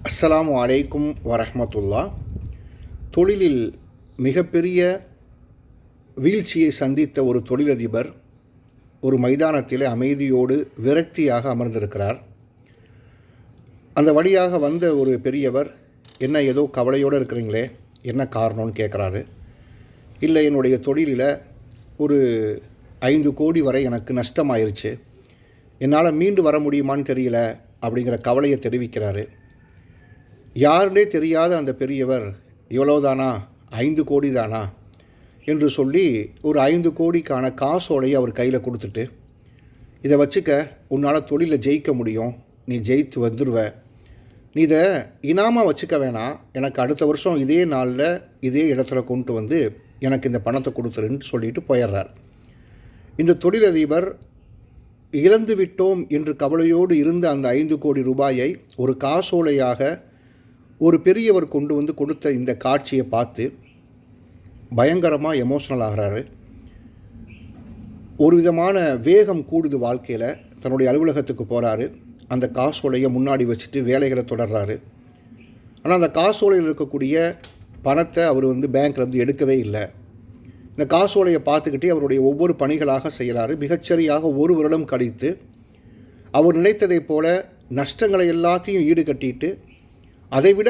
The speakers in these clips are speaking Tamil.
அஸ்ஸலாமு அலைக்கும் வரஹ்மத்துல்லாஹ். தொழிலில் மிகப்பெரிய வீழ்ச்சியை சந்தித்த ஒரு தொழிலதிபர் ஒரு மைதானத்தில் அமைதியோடு விரக்தியாக அமர்ந்திருக்கிறார். அந்த வழியாக வந்த ஒரு பெரியவர், என்ன ஏதோ கவலையோடு இருக்கிறீங்களே, என்ன காரணம்னு கேட்குறாரு. இல்லை, என்னுடைய தொழிலில் ஒரு 5 கோடி வரை எனக்கு நஷ்டமாயிருச்சு, என்னால் மீண்டு வர முடியுமான்னு தெரியல அப்படிங்கிற கவலையை தெரிவிக்கிறாரு. யாருன்னே தெரியாத அந்த பெரியவர், இவ்வளோதானா, 5 கோடி தானா என்று சொல்லி ஒரு 5 கோடிக்கான காசோலையை அவர் கையில் கொடுத்துட்டு, இதை வச்சுக்க, உன்னால் தொழிலில் ஜெயிக்க முடியும், நீ ஜெயித்து வந்துடுவ, நீ இதை இனாமாக வச்சுக்க வேணாம், எனக்கு அடுத்த வருஷம் இதே நாளில் இதே இடத்துல கொண்டு வந்து எனக்கு இந்த பணத்தை கொடுத்துருன்னு சொல்லிட்டு போயிடுறார். இந்த தொழிலதிபர் இழந்து விட்டோம் என்று கவலையோடு இருந்த அந்த 5 கோடி ரூபாயை ஒரு காசோலையாக ஒரு பெரியவர் கொண்டு வந்து கொடுத்த இந்த காட்சியை பார்த்து பயங்கரமாக எமோஷ்னல் ஆகிறாரு. ஒரு விதமான வேகம் கூடுது வாழ்க்கையில். தன்னுடைய அலுவலகத்துக்கு போகிறாரு. அந்த காசோலையை முன்னாடி வச்சுட்டு வேலைகளை தொடர்றாரு. ஆனால் அந்த காசோலையில் இருக்கக்கூடிய பணத்தை அவர் பேங்க்லேருந்து எடுக்கவே இல்லை. இந்த காசோலையை பார்த்துக்கிட்டே அவருடைய ஒவ்வொரு பணிகளாக செய்கிறாரு. மிகச்சரியாக 1 வருடம் கழித்து அவர் நினைத்ததைப் போல நஷ்டங்களை எல்லாத்தையும் ஈடுகட்டிட்டு அதைவிட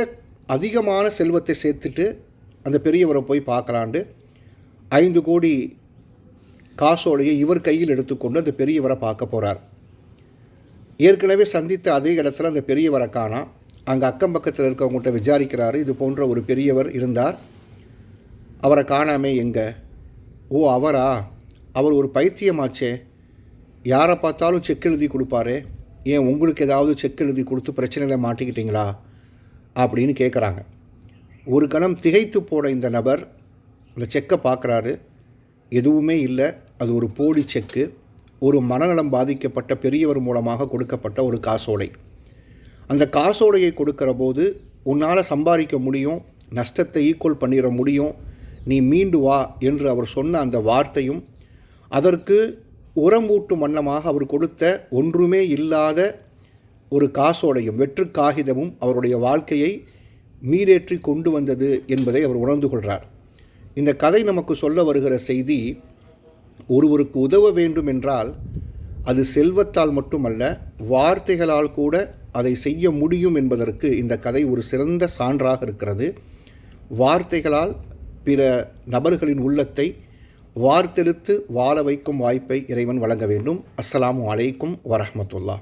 அதிகமான செல்வத்தை சேர்த்துட்டு அந்த பெரியவரை போய் பார்க்கலாண்டு 5 கோடி காசோலையை இவர் கையில் எடுத்துக்கொண்டு அந்த பெரியவரை பார்க்க போகிறார். ஏற்கனவே சந்தித்த அதே இடத்துல அந்த பெரியவரை காணோம். அங்கே அக்கம் பக்கத்தில் இருக்கவங்கள்ட்ட விசாரிக்கிறாரு. இது போன்ற ஒரு பெரியவர் இருந்தார், அவரை காணாமே எங்கே? ஓ, அவரா? அவர் ஒரு பைத்தியமாச்சே, யாரை பார்த்தாலும் செக் எழுதி கொடுப்பாரு, ஏன் உங்களுக்கு ஏதாவது செக் எழுதி கொடுத்து பிரச்சனையில் மாட்டிக்கிட்டீங்களா அப்படின்னு கேட்குறாங்க. ஒரு கணம் திகைத்து போன இந்த நபர் அந்த செக்கை பார்க்குறாரு. எதுவுமே இல்லை, அது ஒரு போலி செக்கு, ஒரு மனநலம் பாதிக்கப்பட்ட பெரியவர் மூலமாக கொடுக்கப்பட்ட ஒரு காசோலை. அந்த காசோலையை கொடுக்கிற போது, உன்னால் சம்பாதிக்க முடியும், நஷ்டத்தை ஈக்குவல் பண்ணிட முடியும், நீ மீண்டு வா என்று அவர் சொன்ன அந்த வார்த்தையும், அதற்கு உரமூட்டும் வண்ணமாக அவர் கொடுத்த ஒன்றுமே இல்லாத ஒரு காசோலையும் வெற்று காகிதமும் அவருடைய வாழ்க்கையை மீடேற்றி கொண்டு வந்தது என்பதை அவர் உணர்ந்து கொள்கிறார். இந்த கதை நமக்கு சொல்ல வருகிற செய்தி, ஒருவருக்கு உதவ வேண்டும் என்றால் அது செல்வத்தால் மட்டுமல்ல, வார்த்தைகளால் கூட அதை செய்ய முடியும் என்பதற்கு இந்த கதை ஒரு சிறந்த சான்றாக இருக்கிறது. வார்த்தைகளால் பிற நபர்களின் உள்ளத்தை வார்த்தெடுத்து வாழ வைக்கும் வாய்ப்பை இறைவன் வழங்க வேண்டும். அஸ்ஸலாமு அலைக்கும் வரஹ்மத்துல்லாஹ்.